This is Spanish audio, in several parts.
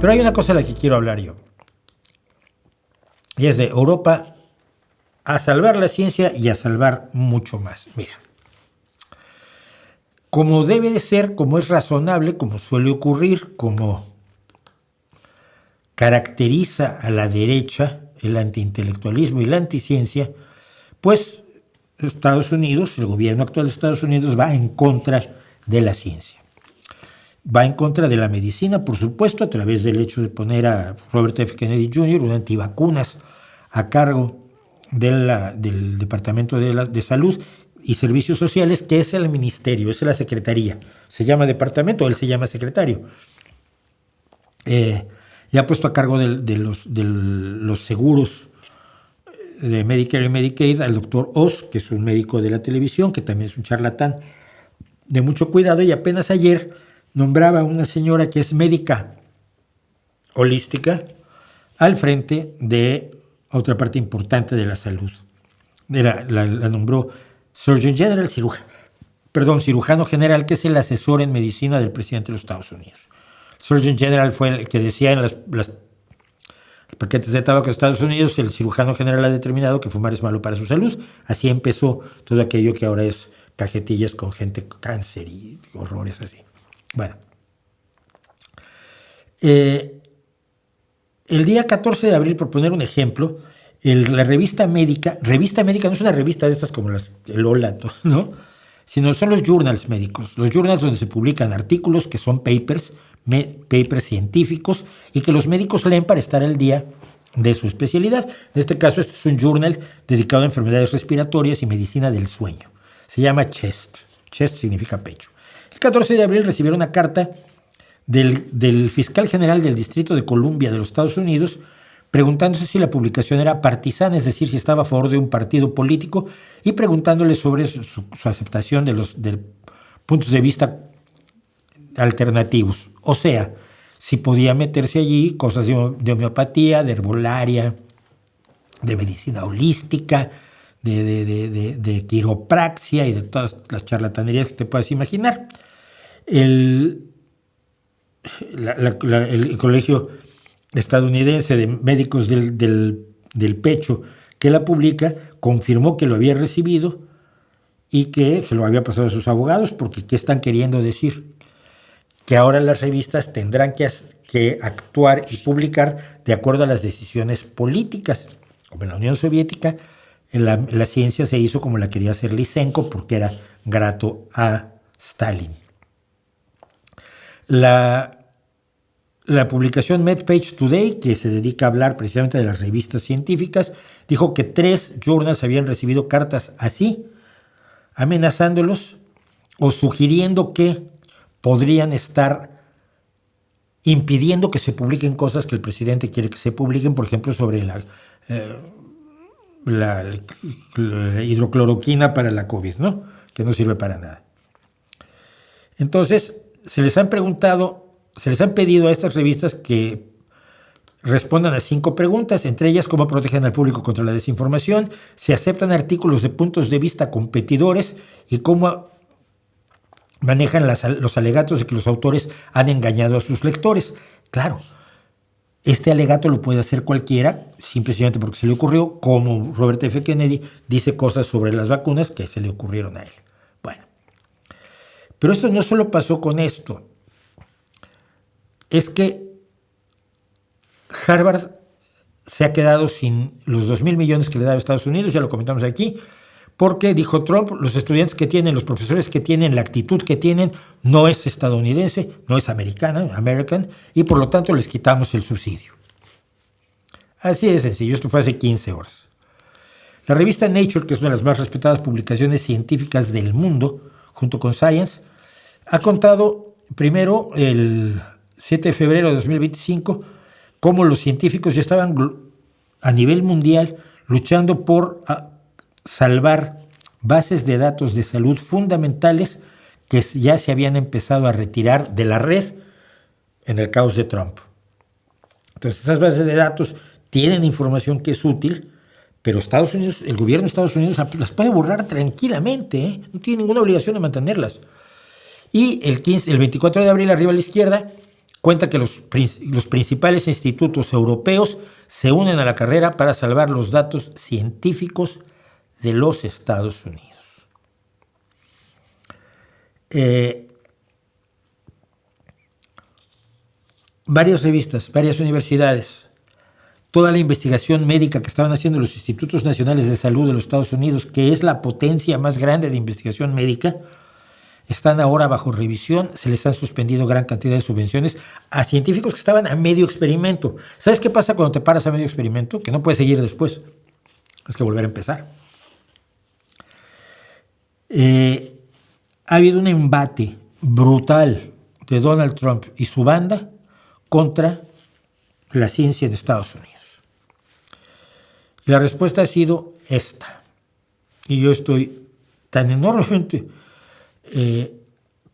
Pero hay una cosa de la que quiero hablar yo. Y es de Europa a salvar la ciencia y a salvar mucho más. Mira, como debe de ser, como es razonable, como suele ocurrir, como caracteriza a la derecha el antiintelectualismo y la anticiencia, pues Estados Unidos, el gobierno actual de Estados Unidos va en contra de la ciencia. Va en contra de la medicina, por supuesto, a través del hecho de poner a Robert F. Kennedy Jr., un antivacunas, a cargo del Departamento de Salud y Servicios Sociales, que es el ministerio, es la secretaría. Se llama departamento, él se llama secretario. Y ha puesto a cargo de los seguros de Medicare y Medicaid al doctor Oz, que es un médico de la televisión, que también es un charlatán de mucho cuidado, y apenas ayer nombraba a una señora que es médica holística al frente de otra parte importante de la salud. La nombró Surgeon General, cirujano general, que es el asesor en medicina del presidente de los Estados Unidos. Surgeon General fue el que decía en los paquetes de tabaco de Estados Unidos, el cirujano general ha determinado que fumar es malo para su salud. Así empezó todo aquello que ahora es cajetillas con gente con cáncer y horrores así. Bueno, el día 14 de abril, por poner un ejemplo, la revista médica no es una revista de estas como el Hola, ¿no? Sino son los journals médicos, los journals donde se publican artículos que son papers científicos y que los médicos leen para estar al día de su especialidad. En este caso, este es un journal dedicado a enfermedades respiratorias y medicina del sueño. Se llama Chest. Chest significa pecho. El 14 de abril recibieron una carta del fiscal general del Distrito de Columbia de los Estados Unidos preguntándose si la publicación era partisana, es decir, si estaba a favor de un partido político, y preguntándole sobre su aceptación de puntos de vista alternativos. O sea, si podía meterse allí cosas de homeopatía, de herbolaria, de medicina holística, de quiropraxia y de todas las charlatanerías que te puedas imaginar. El Colegio Estadounidense de Médicos del Pecho, que la publica, confirmó que lo había recibido y que se lo había pasado a sus abogados, porque ¿qué están queriendo decir? Que ahora las revistas tendrán que actuar y publicar de acuerdo a las decisiones políticas. Como en la Unión Soviética, la ciencia se hizo como la quería hacer Lysenko, porque era grato a Stalin. La publicación MedPage Today, que se dedica a hablar precisamente de las revistas científicas, dijo que 3 journals habían recibido cartas así, amenazándolos o sugiriendo que podrían estar impidiendo que se publiquen cosas que el presidente quiere que se publiquen, por ejemplo, sobre la hidrocloroquina para la COVID, ¿no? Que no sirve para nada. Entonces, se les han pedido a estas revistas que respondan a 5 preguntas, entre ellas cómo protegen al público contra la desinformación, si aceptan artículos de puntos de vista competidores y cómo manejan los alegatos de que los autores han engañado a sus lectores. Claro, este alegato lo puede hacer cualquiera, simplemente porque se le ocurrió, como Robert F. Kennedy dice cosas sobre las vacunas que se le ocurrieron a él. Bueno, pero esto no solo pasó con esto. Es que Harvard se ha quedado sin los 2,000 millones que le daba Estados Unidos, ya lo comentamos aquí, porque, dijo Trump, los estudiantes que tienen, los profesores que tienen, la actitud que tienen, no es estadounidense, no es American, y por lo tanto les quitamos el subsidio. Así de sencillo, esto fue hace 15 horas. La revista Nature, que es una de las más respetadas publicaciones científicas del mundo, junto con Science, ha contado primero el 7 de febrero de 2025 cómo los científicos ya estaban a nivel mundial luchando por salvar bases de datos de salud fundamentales que ya se habían empezado a retirar de la red en el caos de Trump. Entonces, esas bases de datos tienen información que es útil, pero Estados Unidos, el gobierno de Estados Unidos las puede borrar tranquilamente, no tiene ninguna obligación de mantenerlas. Y el 24 de abril, arriba a la izquierda, cuenta que los principales institutos europeos se unen a la carrera para salvar los datos científicos de los Estados Unidos. Varias revistas, varias universidades, toda la investigación médica que estaban haciendo los Institutos Nacionales de Salud de los Estados Unidos, que es la potencia más grande de investigación médica, están ahora bajo revisión. Se les han suspendido gran cantidad de subvenciones a científicos que estaban a medio experimento. ¿Sabes qué pasa cuando te paras a medio experimento? Que no puedes seguir después. Tienes que volver a empezar. Ha habido un embate brutal de Donald Trump y su banda contra la ciencia en Estados Unidos. Y la respuesta ha sido esta. Y yo estoy tan enormemente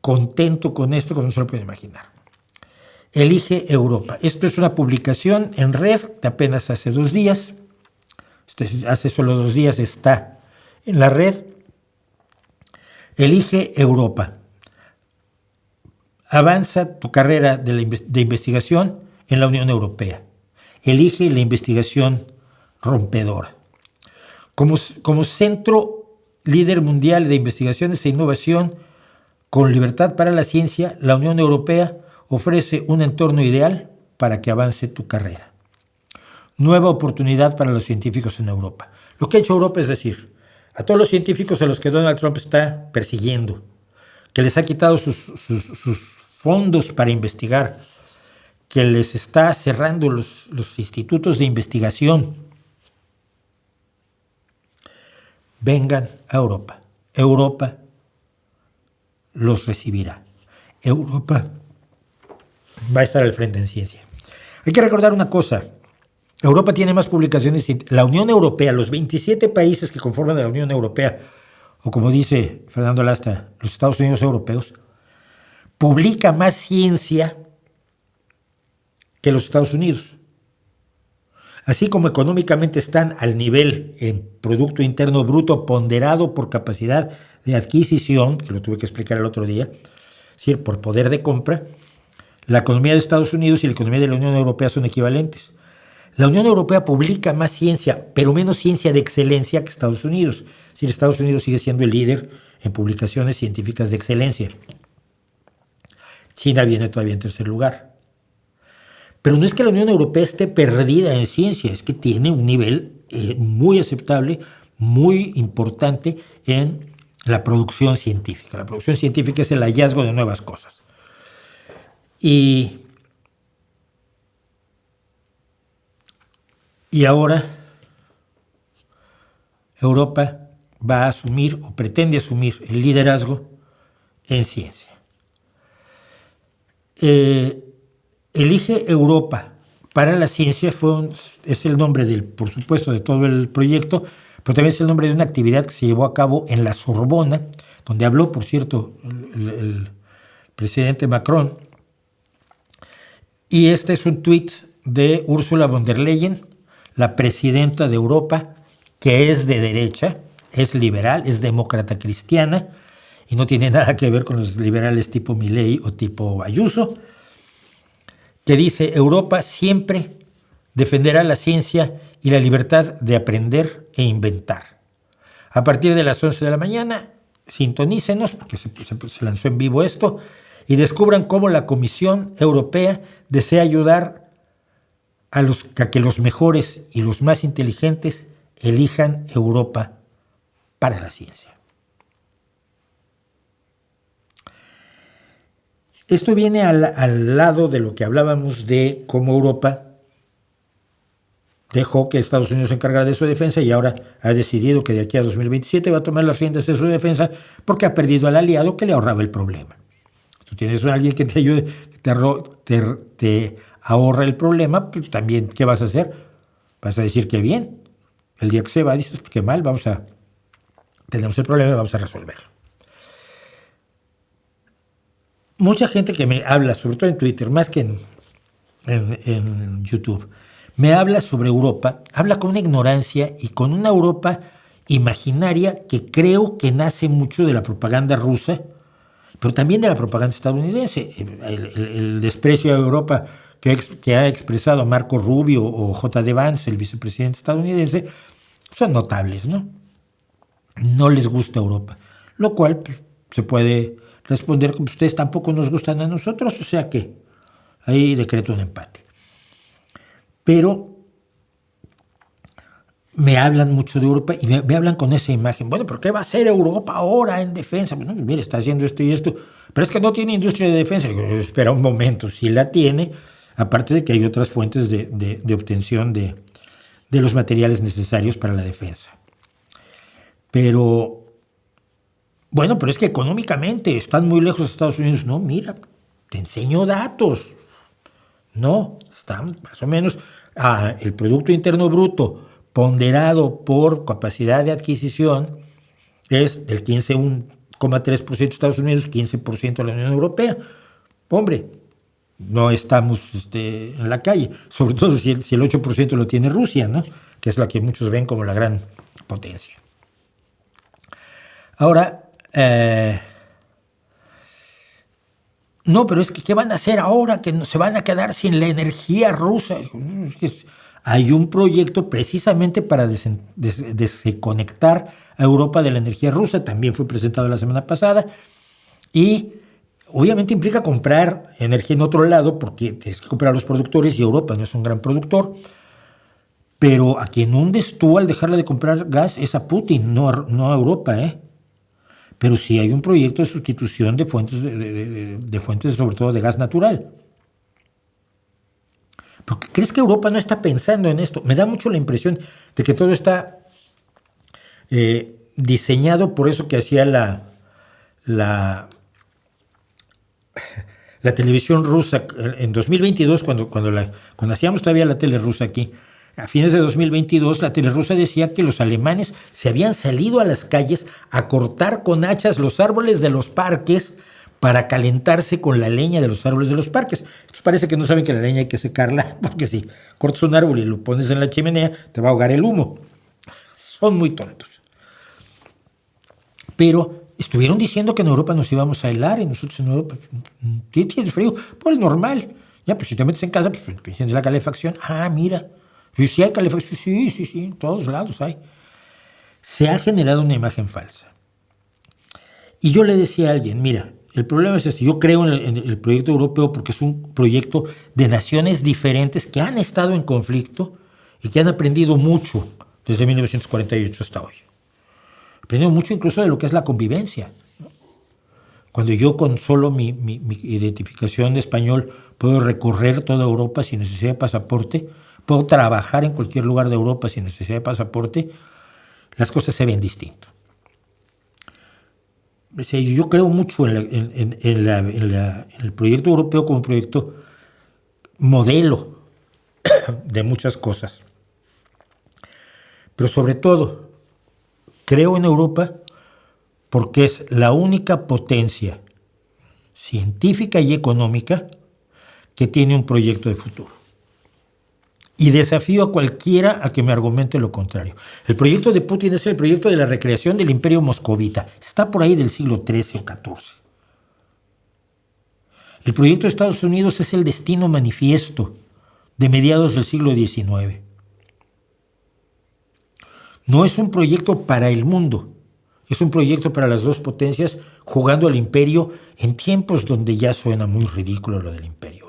contento con esto como no se lo pueden imaginar. Elige Europa. Esto es una publicación en red de apenas hace 2 días. Hace solo 2 días está en la red. Elige Europa. Avanza tu carrera de investigación en la Unión Europea. Elige la investigación rompedora. Como centro líder mundial de investigaciones e innovación con libertad para la ciencia, la Unión Europea ofrece un entorno ideal para que avance tu carrera. Nueva oportunidad para los científicos en Europa. Lo que ha hecho Europa es decir, a todos los científicos a los que Donald Trump está persiguiendo, que les ha quitado sus fondos para investigar, que les está cerrando los institutos de investigación, vengan a Europa. Europa los recibirá. Europa va a estar al frente en ciencia. Hay que recordar una cosa. Europa tiene más publicaciones. La Unión Europea, los 27 países que conforman la Unión Europea, o como dice Fernando Lastra, los Estados Unidos europeos, publica más ciencia que los Estados Unidos. Así como económicamente están al nivel en Producto Interno Bruto ponderado por capacidad de adquisición, que lo tuve que explicar el otro día, es decir, por poder de compra, la economía de Estados Unidos y la economía de la Unión Europea son equivalentes. La Unión Europea publica más ciencia, pero menos ciencia de excelencia que Estados Unidos. Es decir, Estados Unidos sigue siendo el líder en publicaciones científicas de excelencia. China viene todavía en tercer lugar. Pero no es que la Unión Europea esté perdida en ciencia, es que tiene un nivel muy aceptable, muy importante en la producción científica. La producción científica es el hallazgo de nuevas cosas. Y ahora Europa va a asumir o pretende asumir el liderazgo en ciencia. Elige Europa para la ciencia es el nombre por supuesto, de todo el proyecto, pero también es el nombre de una actividad que se llevó a cabo en la Sorbona, donde habló, por cierto, el presidente Macron. Y este es un tuit de Ursula von der Leyen, la presidenta de Europa, que es de derecha, es liberal, es demócrata cristiana, y no tiene nada que ver con los liberales tipo Milei o tipo Ayuso, que dice: Europa siempre defenderá la ciencia y la libertad de aprender e inventar. A partir de las 11 de la mañana, sintonícenos, porque se lanzó en vivo esto, y descubran cómo la Comisión Europea desea ayudar a que los mejores y los más inteligentes elijan Europa para la ciencia. Esto viene al lado de lo que hablábamos de cómo Europa dejó que Estados Unidos se encargara de su defensa y ahora ha decidido que de aquí a 2027 va a tomar las riendas de su defensa porque ha perdido al aliado que le ahorraba el problema. Tú tienes a alguien que te ayude, que te ahorra el problema, pues también, ¿qué vas a hacer? Vas a decir que bien. El día que se va, dices, pues qué mal, tenemos el problema y vamos a resolverlo. Mucha gente que me habla, sobre todo en Twitter, más que en YouTube, me habla sobre Europa, habla con una ignorancia y con una Europa imaginaria que creo que nace mucho de la propaganda rusa, pero también de la propaganda estadounidense. El desprecio a Europa que ha expresado Marco Rubio o J.D. Vance, el vicepresidente estadounidense, son notables, ¿no? No les gusta Europa, lo cual pues, se puede responder como ustedes tampoco nos gustan a nosotros, o sea que ahí decreto un empate. Pero me hablan mucho de Europa y me hablan con esa imagen. Bueno, ¿pero qué va a hacer Europa ahora en defensa? Bueno, mire, está haciendo esto y esto, pero es que no tiene industria de defensa. Digo, espera un momento, sí la tiene, aparte de que hay otras fuentes de obtención de los materiales necesarios para la defensa. Pero, bueno, pero es que económicamente están muy lejos de Estados Unidos. No, mira, te enseño datos. No, están más o menos el Producto Interno Bruto ponderado por capacidad de adquisición es del 15,3% de Estados Unidos, 15% de la Unión Europea. Hombre, no estamos en la calle, sobre todo si el 8% lo tiene Rusia, ¿no? Que es la que muchos ven como la gran potencia. Ahora, no, pero es que ¿qué van a hacer ahora que se van a quedar sin la energía rusa? Hay un proyecto precisamente para desconectar a Europa de la energía rusa, también fue presentado la semana pasada, y obviamente implica comprar energía en otro lado, porque tienes que comprar a los productores y Europa no es un gran productor, pero a quien hundes tú al dejarle de comprar gas es a Putin, no a Europa, Pero sí hay un proyecto de sustitución de fuentes, de fuentes sobre todo de gas natural. ¿Por qué crees que Europa no está pensando en esto? Me da mucho la impresión de que todo está diseñado por eso que hacía la televisión rusa en 2022, cuando hacíamos todavía la tele rusa aquí. A fines de 2022, la tele rusa decía que los alemanes se habían salido a las calles a cortar con hachas los árboles de los parques para calentarse con la leña de los árboles de los parques. Entonces parece que no saben que la leña hay que secarla, porque si cortas un árbol y lo pones en la chimenea, te va a ahogar el humo. Son muy tontos. Pero estuvieron diciendo que en Europa nos íbamos a helar y nosotros en Europa, ¿tienes frío? Pues normal. Ya, pues si te metes en casa, pues enciendes la calefacción. Ah, mira. Y si hay calefacción, sí, en todos lados hay. Se ha generado una imagen falsa. Y yo le decía a alguien, mira, el problema es este, yo creo en el proyecto europeo porque es un proyecto de naciones diferentes que han estado en conflicto y que han aprendido mucho desde 1948 hasta hoy. Aprendido mucho incluso de lo que es la convivencia, ¿no? Cuando yo con solo mi identificación de español puedo recorrer toda Europa sin necesidad de pasaporte, puedo trabajar en cualquier lugar de Europa sin necesidad de pasaporte, las cosas se ven distinto. Yo creo mucho en el proyecto europeo como proyecto modelo de muchas cosas. Pero sobre todo, creo en Europa porque es la única potencia científica y económica que tiene un proyecto de futuro. Y desafío a cualquiera a que me argumente lo contrario. El proyecto de Putin es el proyecto de la recreación del imperio moscovita. Está por ahí del siglo XIII o XIV. El proyecto de Estados Unidos es el destino manifiesto de mediados del siglo XIX. No es un proyecto para el mundo. Es un proyecto para las dos potencias jugando al imperio en tiempos donde ya suena muy ridículo lo del imperio.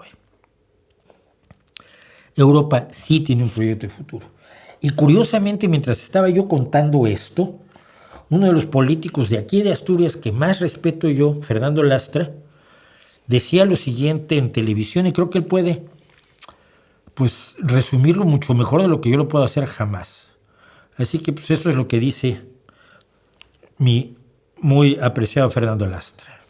Europa sí tiene un proyecto de futuro. Y curiosamente, mientras estaba yo contando esto, uno de los políticos de aquí de Asturias que más respeto yo, Fernando Lastra, decía lo siguiente en televisión, y creo que él puede pues resumirlo mucho mejor de lo que yo lo puedo hacer jamás. Así que pues esto es lo que dice mi muy apreciado Fernando Lastra.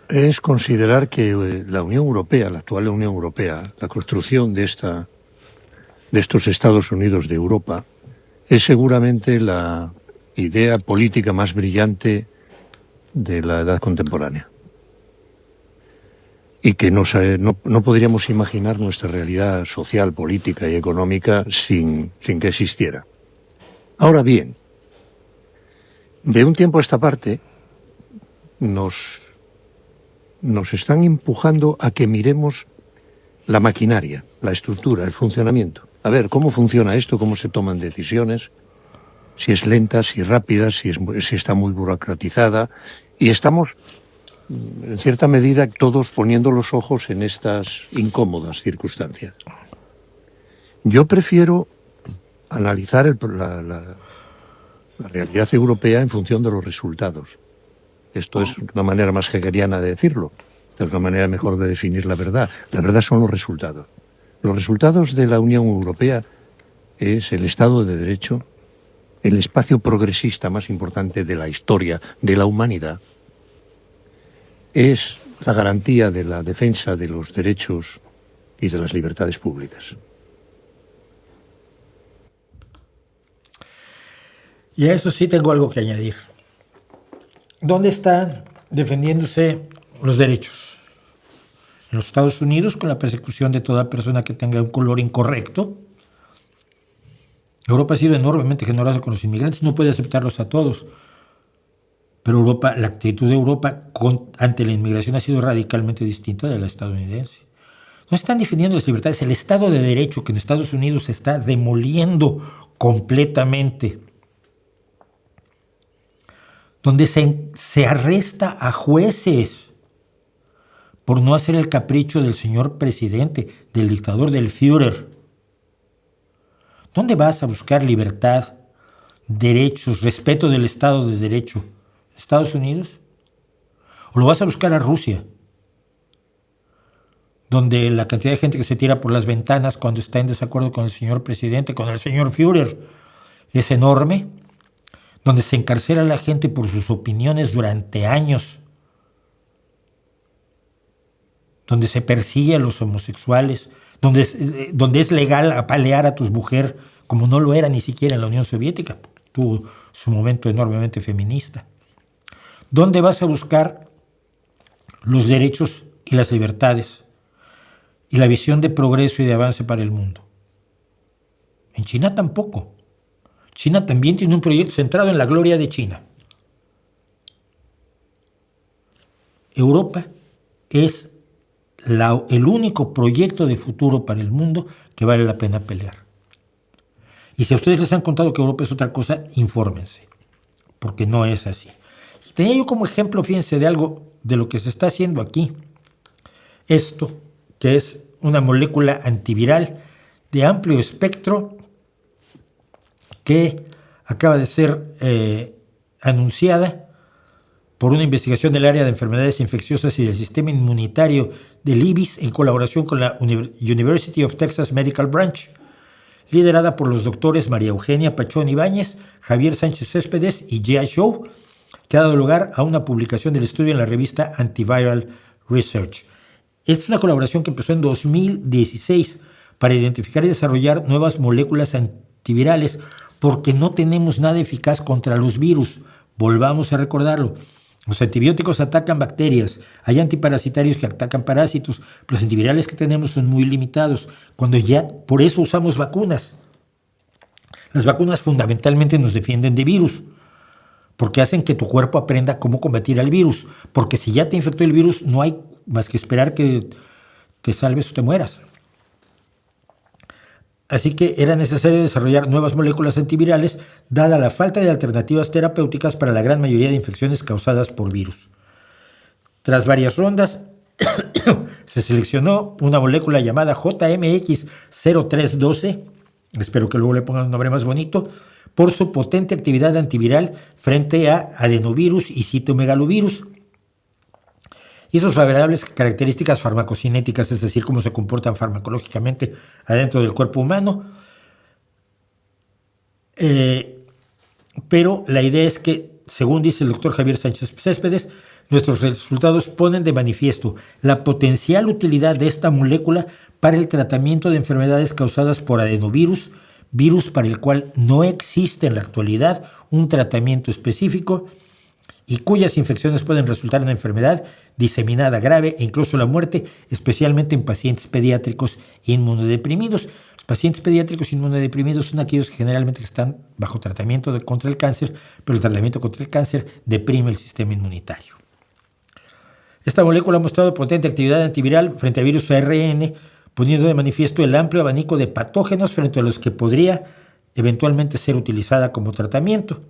Es considerar que la Unión Europea, la actual Unión Europea, la construcción de estos Estados Unidos de Europa, es seguramente la idea política más brillante de la edad contemporánea. Y que no podríamos imaginar nuestra realidad social, política y económica sin que existiera. Ahora bien, de un tiempo a esta parte nos están empujando a que miremos la maquinaria, la estructura, el funcionamiento. A ver, ¿cómo funciona esto? ¿Cómo se toman decisiones? Si es lenta, si rápida, si está muy burocratizada. Y estamos, en cierta medida, todos poniendo los ojos en estas incómodas circunstancias. Yo prefiero analizar la realidad europea en función de los resultados. Esto es una manera más hegeliana de decirlo. Esta es una manera mejor de definir la verdad. La verdad son los resultados. Los resultados de la Unión Europea es el Estado de Derecho, el espacio progresista más importante de la historia de la humanidad, es la garantía de la defensa de los derechos y de las libertades públicas. Y a eso sí tengo algo que añadir. ¿Dónde están defendiéndose los derechos? En los Estados Unidos, con la persecución de toda persona que tenga un color incorrecto. Europa ha sido enormemente generosa con los inmigrantes, no puede aceptarlos a todos. Pero Europa, la actitud de Europa ante la inmigración ha sido radicalmente distinta de la estadounidense. No están defendiendo las libertades. El Estado de Derecho que en Estados Unidos se está demoliendo completamente, donde se arresta a jueces por no hacer el capricho del señor presidente, del dictador, del Führer. ¿Dónde vas a buscar libertad, derechos, respeto del Estado de Derecho? ¿Estados Unidos? ¿O lo vas a buscar a Rusia? Donde la cantidad de gente que se tira por las ventanas cuando está en desacuerdo con el señor presidente, con el señor Führer, es enorme. Donde se encarcela a la gente por sus opiniones durante años. Donde se persigue a los homosexuales, donde es legal apalear a tu mujer, como no lo era ni siquiera en la Unión Soviética, tuvo su momento enormemente feminista. ¿Dónde vas a buscar los derechos y las libertades y la visión de progreso y de avance para el mundo? En China tampoco. China también tiene un proyecto centrado en la gloria de China. Europa es el único proyecto de futuro para el mundo que vale la pena pelear. Y si a ustedes les han contado que Europa es otra cosa, infórmense, porque no es así. Y tenía yo como ejemplo, fíjense, de algo de lo que se está haciendo aquí. Esto, que es una molécula antiviral de amplio espectro que acaba de ser anunciada por una investigación del área de enfermedades infecciosas y del sistema inmunitario del IBIS en colaboración con la University of Texas Medical Branch, liderada por los doctores María Eugenia Pachón Ibáñez, Javier Sánchez Céspedes y Jia Zhou, que ha dado lugar a una publicación del estudio en la revista Antiviral Research. Esta es una colaboración que empezó en 2016 para identificar y desarrollar nuevas moléculas antivirales porque no tenemos nada eficaz contra los virus. Volvamos a recordarlo. Los antibióticos atacan bacterias, hay antiparasitarios que atacan parásitos, los antivirales que tenemos son muy limitados, cuando ya por eso usamos vacunas. Las vacunas fundamentalmente nos defienden de virus, porque hacen que tu cuerpo aprenda cómo combatir al virus, porque si ya te infectó el virus no hay más que esperar que te salves o te mueras. Así que era necesario desarrollar nuevas moléculas antivirales, dada la falta de alternativas terapéuticas para la gran mayoría de infecciones causadas por virus. Tras varias rondas, se seleccionó una molécula llamada JMX0312, espero que luego le pongan un nombre más bonito, por su potente actividad antiviral frente a adenovirus y citomegalovirus, y sus favorables características farmacocinéticas, es decir, cómo se comportan farmacológicamente adentro del cuerpo humano. Pero la idea es que, según dice el doctor Javier Sánchez Céspedes, nuestros resultados ponen de manifiesto la potencial utilidad de esta molécula para el tratamiento de enfermedades causadas por adenovirus, virus para el cual no existe en la actualidad un tratamiento específico y cuyas infecciones pueden resultar en enfermedad diseminada grave e incluso la muerte, especialmente en pacientes pediátricos inmunodeprimidos. Los pacientes pediátricos inmunodeprimidos son aquellos que generalmente están bajo tratamiento contra el cáncer, pero el tratamiento contra el cáncer deprime el sistema inmunitario. Esta molécula ha mostrado potente actividad antiviral frente a virus ARN, poniendo de manifiesto el amplio abanico de patógenos frente a los que podría eventualmente ser utilizada como tratamiento.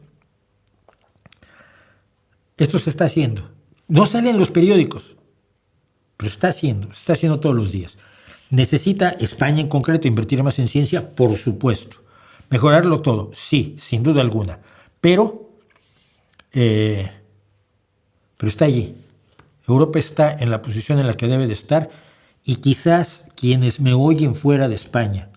Esto se está haciendo. No sale en los periódicos, pero se está haciendo todos los días. ¿Necesita España en concreto invertir más en ciencia? Por supuesto. ¿Mejorarlo todo? Sí, sin duda alguna. Pero está allí. Europa está en la posición en la que debe de estar y quizás quienes me oyen fuera de España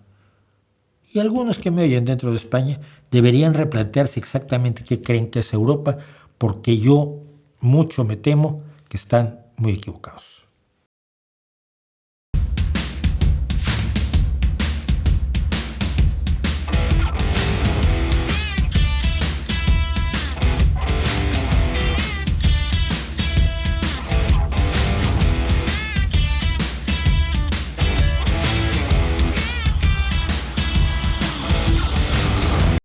y algunos que me oyen dentro de España deberían replantearse exactamente qué creen que es Europa, porque yo mucho me temo que están muy equivocados.